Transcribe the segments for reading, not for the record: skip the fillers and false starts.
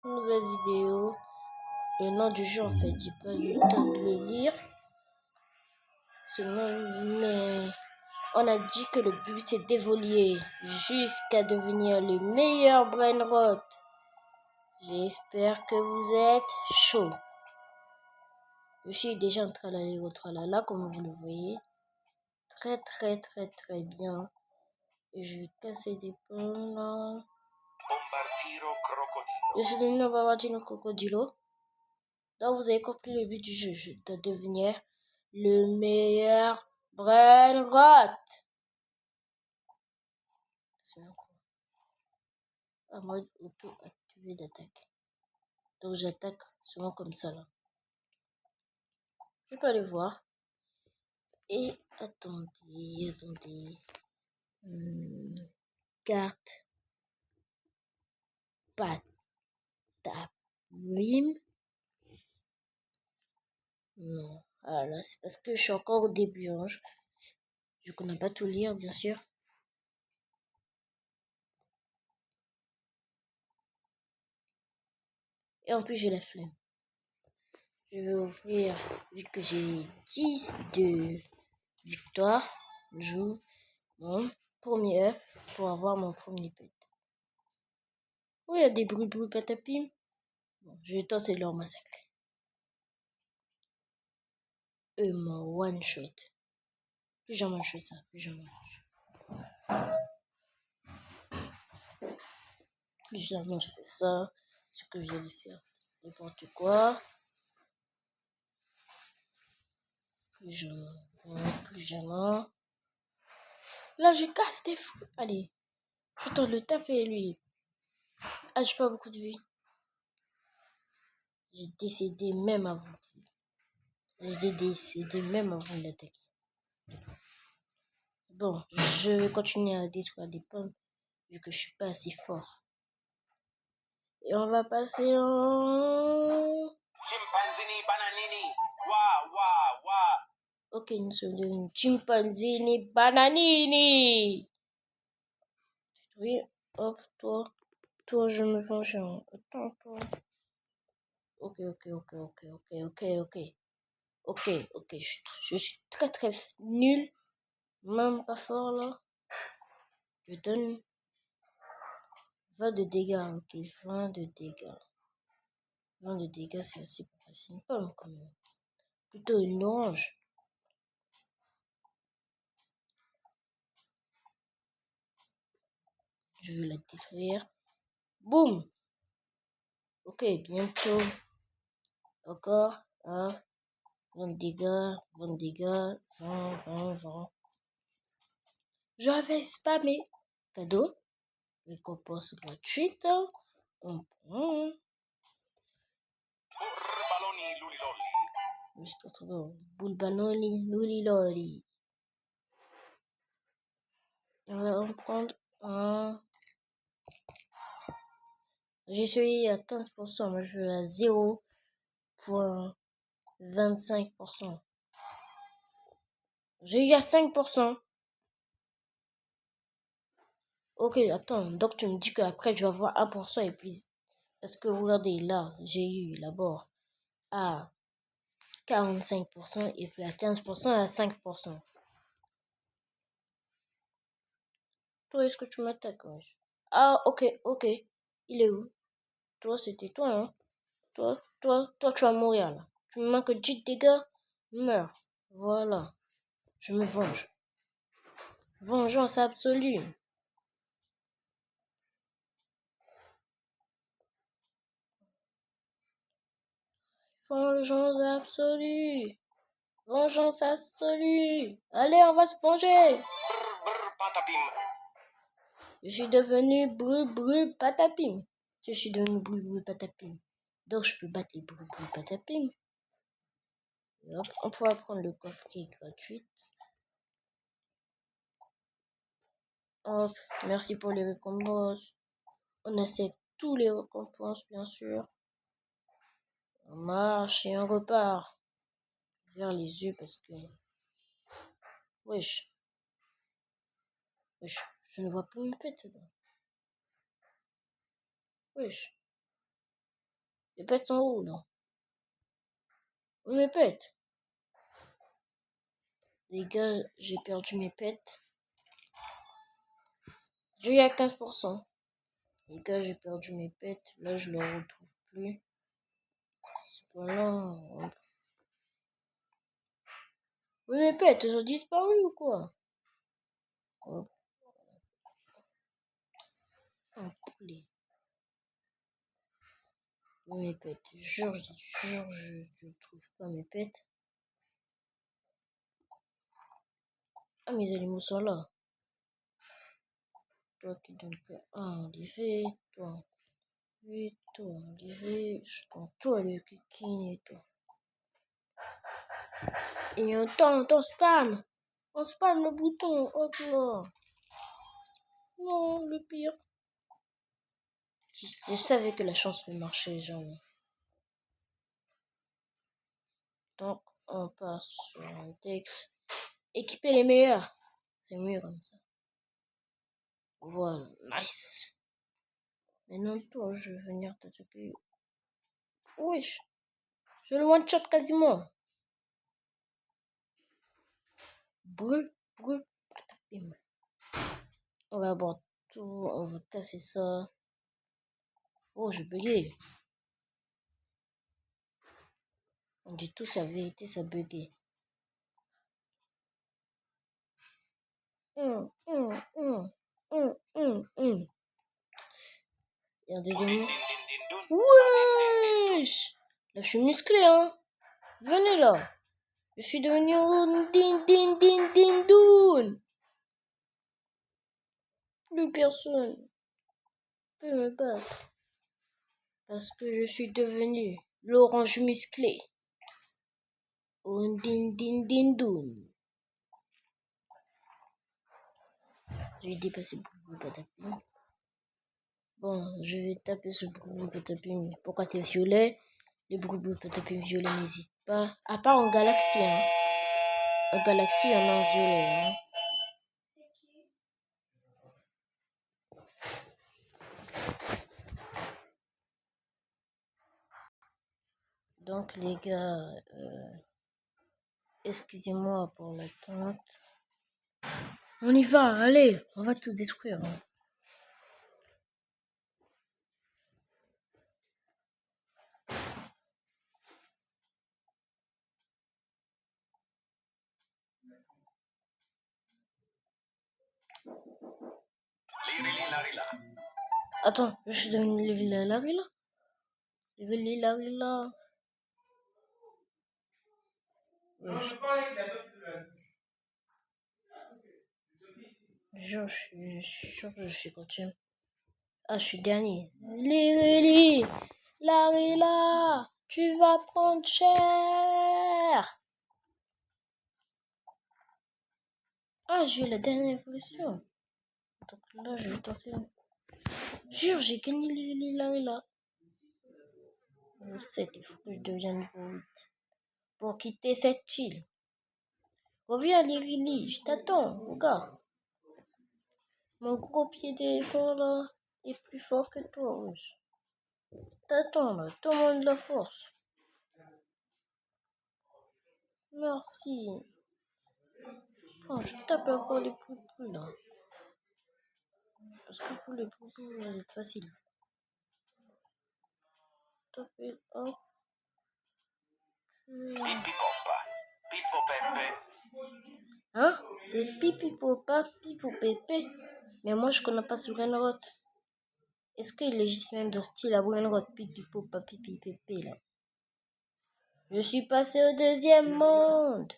nouvelle vidéo. Le nom du jeu, en fait, j'ai pas eu le temps de le lire. Mais on a dit que le but c'est d'évoluer jusqu'à devenir le meilleur brainrot. J'espère que vous êtes chaud. Je suis déjà en train d'aller au tralala, comme vous le voyez. Très bien. Et je vais casser des pommes là. Je suis devenu un Bombardino Crocodilo. Donc vous avez compris le but du jeu, de devenir le meilleur brainrot. En mode auto activé d'attaque. Donc j'attaque souvent comme ça là. Je peux aller voir. Et attendez. Carte patapim. Non. Ah là, c'est parce que je suis encore au début. Hein. Je connais pas tout lire, bien sûr. Et en plus, j'ai la flemme. Je vais ouvrir, vu que j'ai 10 de victoire, j'ouvre mon premier œuf pour avoir mon premier pet. Oh, il y a des bruits patapim. Bon, je vais tenter de leur massacrer. Eux m'ont one shot. Plus jamais je fais ça, plus jamais je fais ça. Ce que je vais faire, n'importe quoi. Plus jamais. Là, je casse des fous. Allez, je tente de le taper, lui. Ah, j'ai pas beaucoup de vie. J'ai décédé même avant. J'ai décédé même avant de l'attaquer. Bon, je vais continuer à détruire des pommes, vu que je suis pas assez fort. Et on va passer en... Chimpanzini bananini. Ok, nous sommes devenus chimpanzini bananini. Oui, hop, toi, je me venge. Attends, toi. Ok. Je suis très nul. Même pas fort là. Je donne 20 de dégâts. Ok, 20 de dégâts. 20 de dégâts, c'est assez facile. Une pomme quand même. Plutôt une orange. Je vais la détruire. Boum! Ok, bientôt. Encore. 20 dégâts. 20. J'avais spammé. Cadeau. Récompense gratuite. On prend. Juste retrouver boule balloni, louliloli. On va en prendre un. J'ai celui à 15%, moi je veux à 0,25%. J'ai eu à 5%. Ok, attends, donc tu me dis qu'après je vais avoir 1% et puis... Parce que regardez, là, j'ai eu d'abord à 45% et puis à 15% à 5%. Toi, est-ce que tu m'attaques, ouais? Ah, ok. Il est où? Toi, c'était toi, hein? Toi, tu vas mourir, là. Tu me manques 10 dégâts, meurs. Voilà. Je me venge. Vengeance absolue. Vengeance absolue. Vengeance absolue. Allez, on va se venger. Je suis devenu bru patapim. Je suis devenu bru patapim. Donc je peux battre les bru patapim. Et hop, on pourra prendre le coffre qui est gratuit. Hop, merci pour les récompenses. On accepte tous les récompenses, bien sûr. On marche et on repart vers les yeux parce que... Wesh, je ne vois plus une pète dedans. Wesh. Les pets sont où, là? Où mes pets? Les gars, j'ai perdu mes pets. J'ai eu à 15%. Les gars, j'ai perdu mes pets. Là, je ne les retrouve plus. Voilà. Oui, mes pets, ils ont disparu ou quoi? Oh, un poulet. Oui, mes pets. Jure, je trouve pas mes pets. Ah, mes animaux sont là. Toi qui donnes que un, livré, toi. Oui, toi, livré. Je prends toi, le kikini et toi. Et on spam. On spam le bouton. Hop là. Non, le pire. Je savais que la chance me marchait, genre. Donc, on passe sur un texte. Équiper les meilleurs. C'est mieux comme ça. Voilà, nice. Maintenant, toi, je vais venir t'attaquer. Wesh. Je le one shot quasiment. Brûle, patapim. On va avoir tout, on va casser ça. Oh, je bugué. On dit tous la vérité, ça bugué. Et un deuxième mot. Wesh. Là, je suis musclé, hein. Venez là. Je suis devenu din doun. Plus personne peut me battre. Parce que je suis devenu l'orange musclé. Din doun. Je vais dépasser Boubou Patapim. Bon, je vais taper ce Boubou Patapim. Pourquoi t'es violet? Les Boubou Patapim violets n'hésitent pas. À part en galaxie, hein. En galaxie, on a un violet, hein. Donc, les gars, excusez-moi pour l'attente. On y va, allez, on va tout détruire. Hein. Attends, je suis devenu Larila. Larila. Je suis sûr que je suis quatrième. Ah, je suis dernier. Larila, tu vas prendre cher. Ah, j'ai eu la dernière évolution. Donc là, je vais tenter. Jure, j'ai gagné Larila. Niveau 7, il faut que je devienne niveau 8. Pour quitter cette île. Reviens, Lirili, je t'attends, regarde. Mon gros pied d'éléphant là est plus fort que toi, wesh. T'attends là, tout le monde de la force. Merci. Oh, je tape encore les poupous là. Parce que vous les poupous, vous êtes faciles. Tapez, hop. Hein? C'est pipi popa, pipo pépé. Mais moi je connais pas ce Renrot. Est-ce qu'il existe même dans style à Renrot, pipi popa, pipi pépé là? Je suis passé au deuxième monde.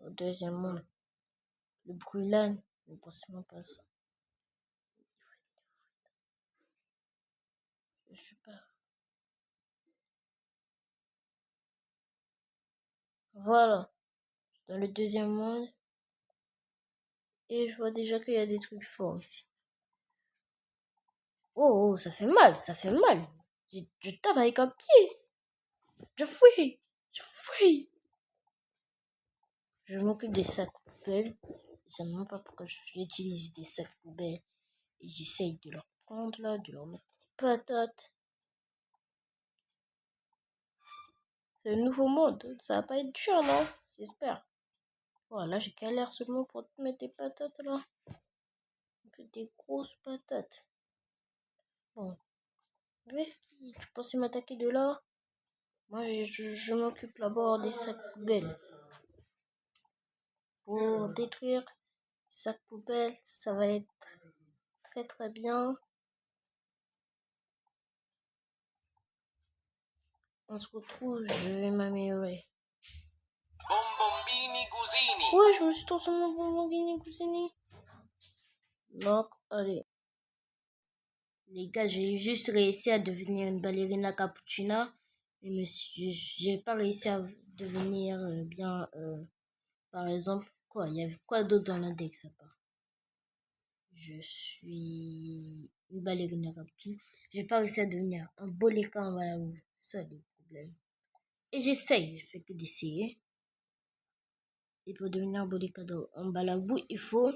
Au deuxième monde. Le brûlane. Ne pensez même pas ça. Je sais pas. Voilà. Dans le deuxième monde. Et je vois déjà qu'il y a des trucs forts ici. Oh, ça fait mal, ça fait mal. Je tape avec un pied. Je fuis. Je m'occupe des sacs poubelles. Je ne sais même pas pourquoi j'utilise des sacs poubelles. Et j'essaye de leur compte là, de leur mettre des patates. C'est le nouveau mode, ça va pas être dur, non? J'espère. Voilà, j'ai galère seulement pour te mettre des patates là. Des grosses patates. Bon. Est-ce que tu pensais m'attaquer de là? Moi, je m'occupe là-bas des sacs poubelles. Pour détruire les sacs poubelles, ça va être très très bien. On se retrouve, je vais m'améliorer. Bombombini Gusini. Ouais, je me suis transformé en Bonbonini Cousini. Donc, allez. Les gars, j'ai juste réussi à devenir une ballerina cappuccina. Mais j'ai pas réussi à devenir bien, par exemple, quoi? Il y avait quoi d'autre dans l'index à part? Je suis une ballerina cappuccina. J'ai pas réussi à devenir un boleka en balabou. C'est ça le problème. Et j'essaye, je fais que d'essayer. Et pour devenir un boleka en balabou, il faut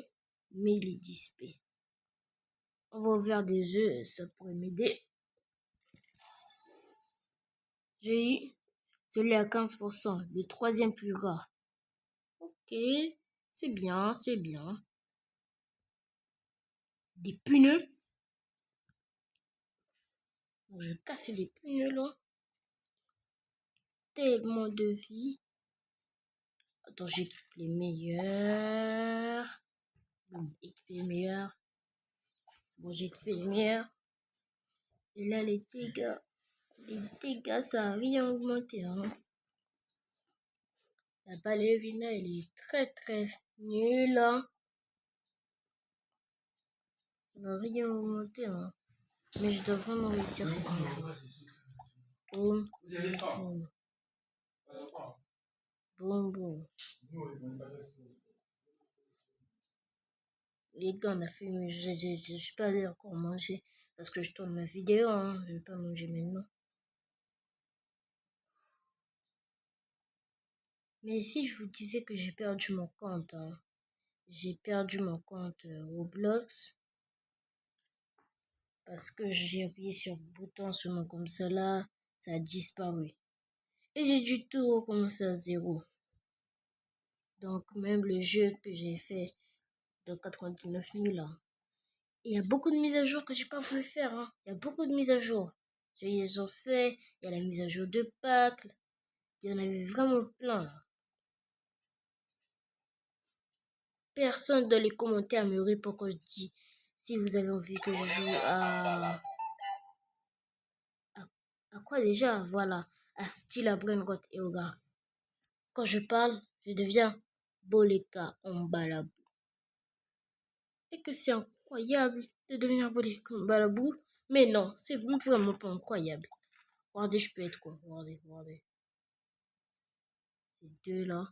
1000 XP. On va ouvrir des œufs, ça pourrait m'aider. J'ai eu celui à 15%, le troisième plus rare. Ok, c'est bien, c'est bien. Des pneus. Bon, je vais casser les pneus là. Tellement de vie. Attends, j'équipe les meilleurs. Bon, équipe les meilleurs. C'est bon, j'ai équipé les meilleurs. Et là, les dégâts, ça a rien augmenté. Hein. La ballerina, elle est très très nulle. Hein. Ça n'a rien augmenté. Hein. Mais je dois vraiment réussir ça. Boum, boum. Boum, boum. Les gars, on a fait, mais je suis pas allé encore manger parce que je tourne ma vidéo. Hein. Je vais pas manger maintenant. Mais si je vous disais que j'ai perdu mon compte, hein. J'ai perdu mon compte Roblox parce que j'ai appuyé sur le bouton seulement comme ça là, ça a disparu. Et j'ai dû tout recommencer à zéro. Donc même le jeu que j'ai fait de 99 000 là. Il y a beaucoup de mises à jour que j'ai pas voulu faire. Hein. Il y a beaucoup de mises à jour. J'ai les ai fait. Il y a la mise à jour de Pâques. Il y en avait vraiment plein. Personne dans les commentaires me répond quand je dis si vous avez envie que je joue à quoi déjà? Voilà, à style à Brainrot et Oga. Quand je parle, je deviens Boleka en balabou. Et que c'est incroyable de devenir Boleka en balabou. Mais non, c'est vraiment pas incroyable. Regardez, je peux être quoi? Regardez, regardez. Ces deux-là,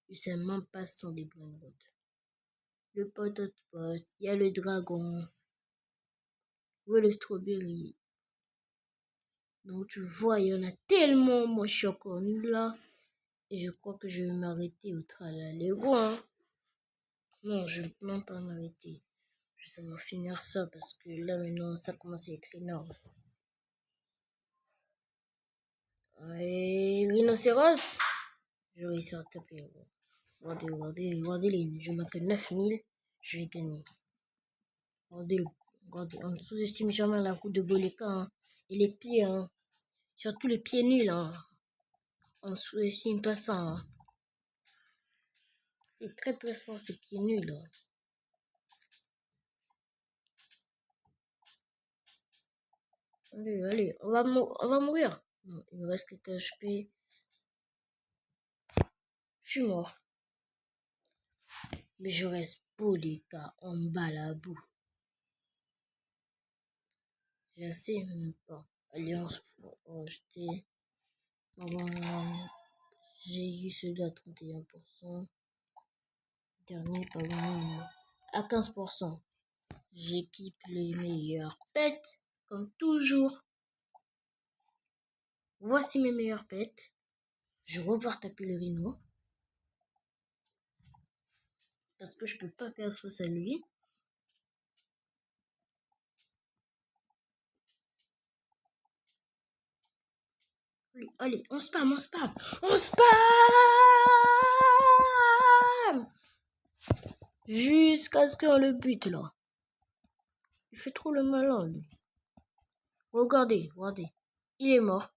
je sais même pas si sont des Brainrot. Le potot, il y a le dragon. Ou le strawberry. Donc tu vois, il y en a tellement, moi je suis encore nulle là. Et je crois que je vais m'arrêter au tralala hein. Non, je ne peux même pas m'arrêter. Je vais seulement finir ça parce que là maintenant ça commence à être énorme. Et rhinocéros, je vais réussir à taper. Regardez, regardez, regardez les. Je marque 9000, je vais gagner. Regardez, regardez, on sous-estime jamais la route de Boleka hein. Et les pieds, hein. Surtout les pieds nuls. Hein. On sous-estime pas ça. Hein. C'est très très fort ces pieds nuls. Hein. Allez, allez, on va mourir. Non, il me reste quelques HP. Je suis mort. Mais je reste Boleka en bas la boue. Je sais même pas. Alliance pour acheter. J'ai eu celui à 31%. Dernier, pas à 15%. J'équipe les meilleurs pets, comme toujours. Voici mes meilleurs pets. Je repars taper le rhino. Parce que je peux pas perdre face à lui. Allez, on spam. Jusqu'à ce qu'on le bute, là. Il fait trop le malin, lui. Regardez. Il est mort.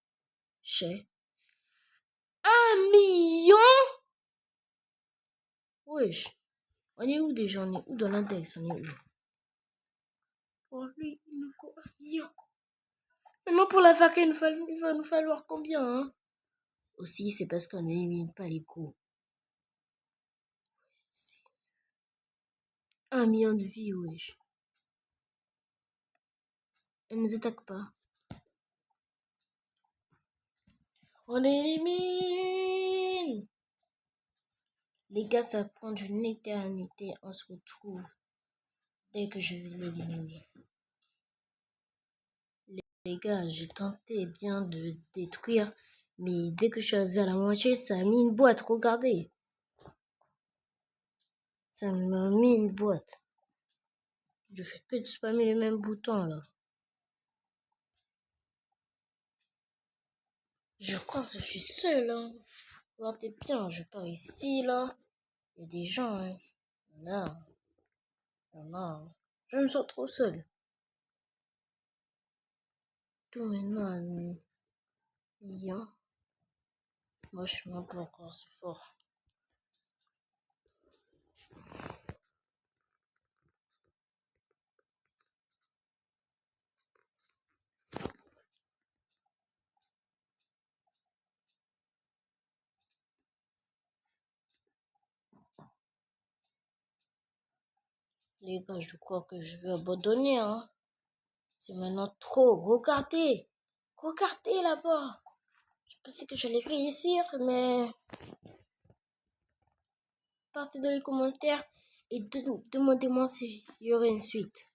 Chez 1 million. Wesh. On est où déjà? On est où dans l'index? On est où? Pour lui, il nous faut 1 million. Maintenant, pour la fac, il va nous falloir combien, hein? Aussi, c'est parce qu'on n'élimine pas les coups. 1 million de vies, wesh. Elle ne nous attaque pas. On élimine. Les gars, ça prend une éternité. On se retrouve dès que je vais l'éliminer. Les gars, j'ai tenté bien de détruire, mais dès que je suis arrivé à la moitié, ça a mis une boîte. Regardez. Ça m'a mis une boîte. Je fais que de spammer les mêmes boutons là. Je crois que je suis seule. Hein. Regardez bien, je pars ici là. Il y a des gens. Hein. Non. Je me sens trop seule. Tout maintenant à million. Moi je suis même pas encore si fort. Les gars, je crois que je vais abandonner. Hein. C'est maintenant trop. Regardez là-bas. Je pensais que j'allais réussir, mais partez dans les commentaires et demandez-moi s'il y aurait une suite.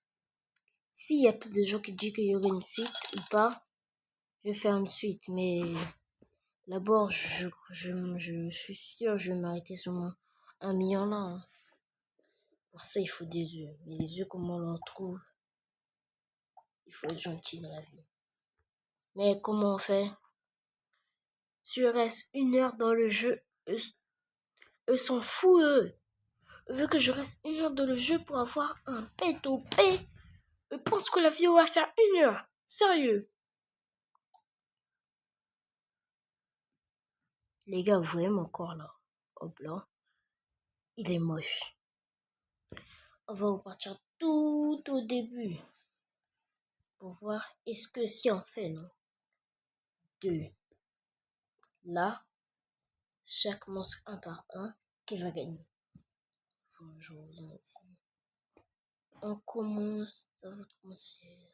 S'il y a plus de gens qui disent qu'il y aurait une suite ou pas, je vais faire une suite. Mais d'abord, je suis sûre je vais m'arrêter sur mon 1 million là. Hein. Pour ça, il faut des œufs. Mais les œufs, comment on en trouve? Il faut être gentil dans la vie. Mais comment on fait? Si je reste 1 heure dans le jeu, eux s'en foutent, eux. Vu que je reste 1 heure dans le jeu pour avoir un P2P, eux pensent que la vidéo va faire 1 heure. Sérieux. Les gars, vous voyez mon corps là. Hop là. Il est moche. On va repartir tout au début. Pour voir est-ce que si on fait, non? 2. Là, chaque monstre 1 par 1 qui va gagner. Je reviens ici. On commence, ça va commencer.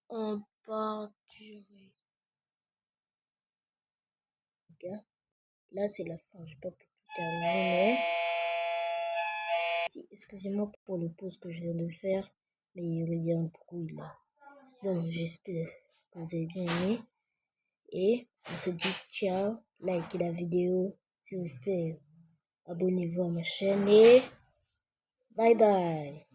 On part durer. Là, c'est la fin. Je peux pas tout terminer, mais excusez-moi pour le pause que je viens de faire, mais il y a un bruit là. Donc, j'espère que vous avez bien aimé. Et on se dit ciao. Likez la vidéo, s'il vous plaît. Abonnez-vous à ma chaîne et bye bye.